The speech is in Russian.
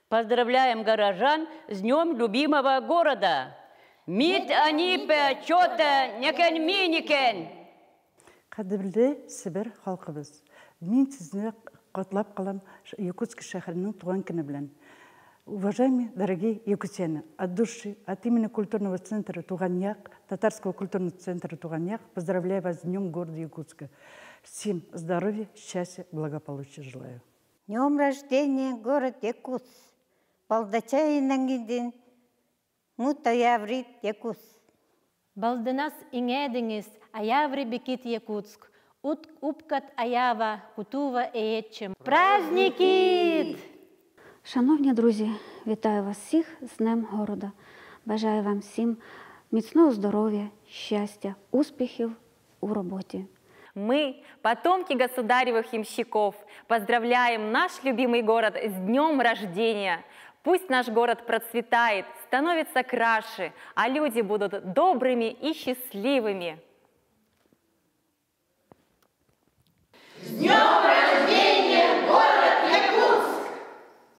Поздравляем горожан с Днем любимого города. Мит анипе чота некен миникен. Қадірлі Сібір халқыбыз. Мен сізіне құтлап қалам Якутск шәһәрінің туған күні білән. Уважаемые, дорогие якутяне, от души, от имени культурного центра Туганьяк, татарского культурного центра Туганьяк, поздравляю вас с Днем города Якутска. Всем здоровья, счастья, благополучия желаю. Днем рождения, город Якутск. Балдачайнангидин, мутаяврит Якутск. Балдынас иңедіңіз, аяври бекет Якутск. Упкат аява, кутува еечем. Праздники! Шановні друзі, вітаю вас всіх з Днем города. Бажаю вам всім міцного здоров'я, щастя, успіхів у роботі. Мы, потомки государевых ямщиков, поздравляем наш любимый город с днем рождения. Пусть наш город процветает, становится краше, а люди будут добрыми и счастливыми.